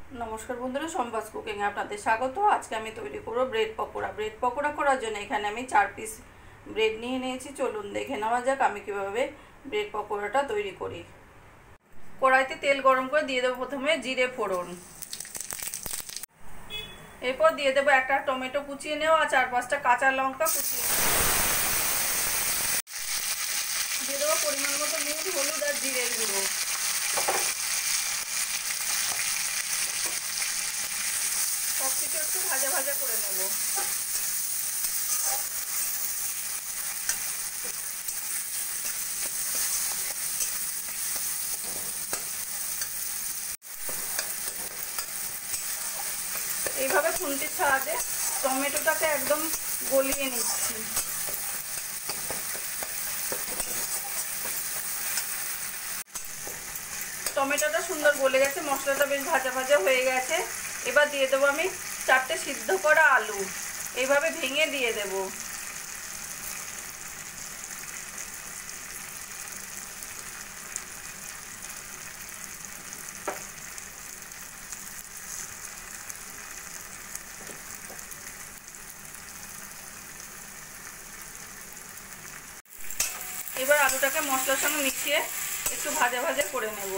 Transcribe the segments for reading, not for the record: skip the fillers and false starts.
नमस्कार बंधुरा सम्बास कुकिंग आपनादेर स्वागत। आज के आमी तैरी करब ब्रेड पकोड़ा। ब्रेड पकोड़ा करार जोन्नो एखाने आमी 4 पिस ब्रेड निये नियेछि। चलुन देखे नेওয়া যাক आमी किभाबे ब्रेड पकोड़ाटा तैरी करी। कड़ाईते तेल गरम करे दिये देब प्रथमे जिरे फोड़न, एरपर दिये देब একটা टमेটো कुचिয়ে नेওয়া আর 4-5টা কাঁচা লঙ্কা कुचिয়ে দিয়ে দেব পরিমাণ মতো নুন, হলুদ আর জিরের গুঁড়ো। সবকিছু একটু ভাজা ভাজা করে নেব। এইভাবে খুন্তির সাহায্যে টমেটোটাকে একদম গলিয়ে নিচ্ছি। টমেটোটা সুন্দর গলে গেছে, মশলাটা বেশ ভাজা ভাজা হয়ে গেছে। এবার দিয়ে দেবো আমি 4টে সিদ্ধ করা আলু, এইভাবে ভেঙে দিয়ে দেব। এবার আলুটাকে মশলার সঙ্গে মিশিয়ে একটু ভাজা ভাজা করে নেব।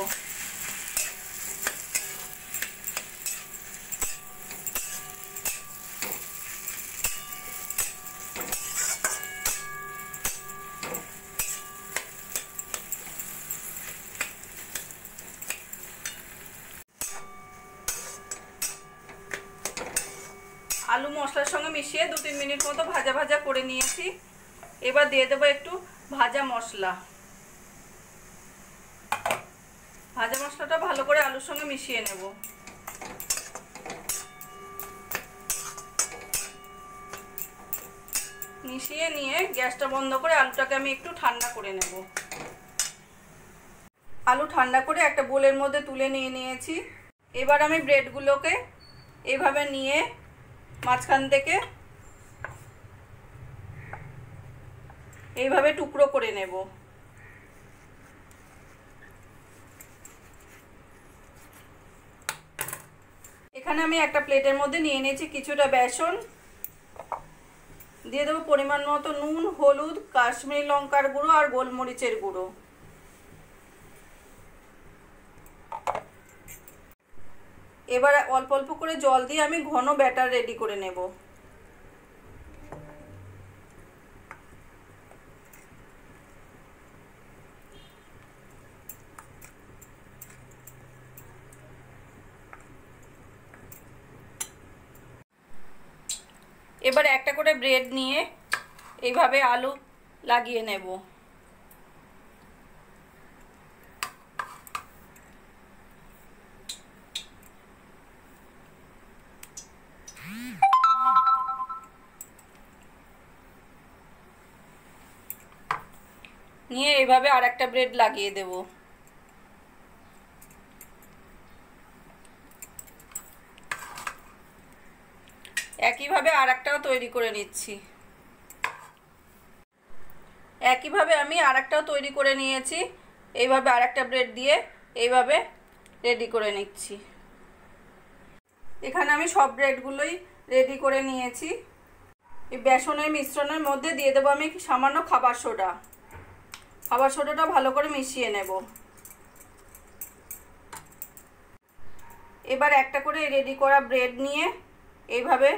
आलू मशलार संगे मिशिए 2-3 मिनट मतो भाजा भाजा करे निয়েছি। এবার দিয়ে দেব একটু ভাজা মশলা। ভাজা মশলাটা ভালো করে আলুর সঙ্গে মিশিয়ে নেব। মিশিয়ে নিয়ে গ্যাসটা বন্ধ করে আলুটাকে আমি একটু ঠান্ডা করে নেব। আলু ঠান্ডা করে একটা বোলের মধ্যে তুলে নিয়ে নিয়েছি। এবার আমি ব্রেডগুলোকে এইভাবে নিয়ে মাঝখান থেকে এইভাবে টুকরো করে নেব। এখানে আমি একটা প্লেটের মধ্যে নিয়ে নিয়েছি কিছুটা বেসন, দিয়ে দেবো পরিমাণ মতো নুন, হলুদ, কাশ্মীরি লঙ্কার গুঁড়ো আর গোলমরিচের গুঁড়ো। এবার অল্প অল্প করে জল দিয়ে আমি ঘন ব্যাটার রেডি করে নেব। এবার একটা করে ব্রেড নিয়ে এইভাবে আলু লাগিয়ে নেব। নিয়ে এইভাবে আরেকটা ব্রেড লাগিয়ে দেব। একইভাবে আরেকটাও তৈরি করে নিচ্ছি। একইভাবে আমি আরেকটাও তৈরি করে নিয়েছি। এইভাবে আরেকটা ব্রেড দিয়ে এইভাবে রেডি করে নিচ্ছি। এখানে আমি সব ব্রেডগুলোই রেডি করে নিয়েছি। এই বেসনের মিশ্রণের মধ্যে দিয়ে দেবো আমি সামান্য খাবার সোডা। খাবার সোডাটা ভালো করে মিশিয়ে নেব। এবার একটা করে রেডি করা ব্রেড নিয়ে এইভাবে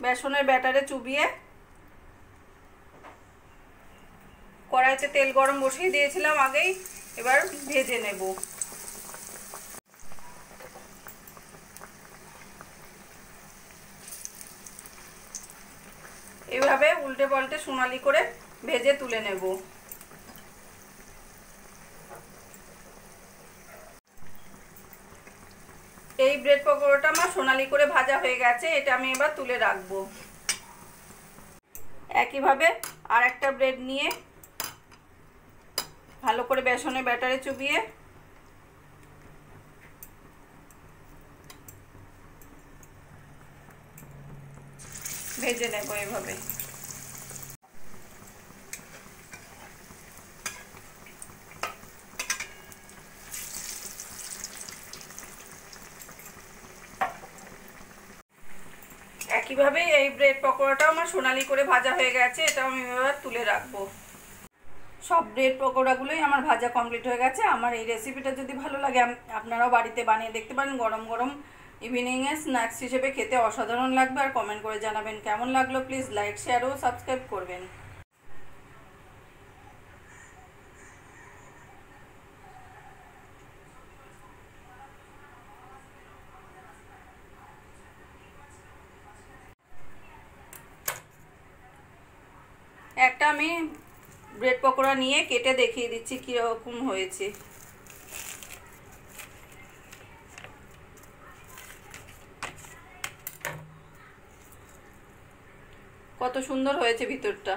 বেসনের ব্যাটারে চুবিয়ে কড়াইতে তেল গরম বসিয়ে দিয়েছিলাম আগেই, এবার ভেজে নেব। এইভাবে উল্টে পাল্টে সোনালি করে ভেজে তুলে নেব। এই ব্রেড পকোড়াটা আমার সোনালি করে ভাজা হয়ে গেছে, এটা আমি এবার তুলে রাখবো। একইভাবে আর একটা ব্রেড নিয়ে ভালো করে বেসনের ব্যাটারে চুবিয়ে ভেজে নেব এইভাবে। একইভাবে এই ব্রেড পকোড়াটাও আমার সোনালি করে ভাজা হয়ে গেছে, এটাও আমি এবার তুলে রাখবো। সব ব্রেড পকোড়াগুলোই আমার ভাজা কমপ্লিট হয়ে গেছে। আমার এই রেসিপিটা যদি ভালো লাগে আপনারাও বাড়িতে বানিয়ে দেখতে পারেন। গরম গরম ইভিনিংয়ে স্ন্যাক্স হিসেবে খেতে অসাধারণ লাগবে। আর কমেন্ট করে জানাবেন কেমন লাগলো। প্লিজ লাইক, শেয়ার ও সাবস্ক্রাইব করবেন। একটা আমি ব্রেড পকোড়া নিয়ে কেটে দেখিয়ে দিচ্ছি কীরকম হয়েছে। কত সুন্দর হয়েছে ভিতরটা।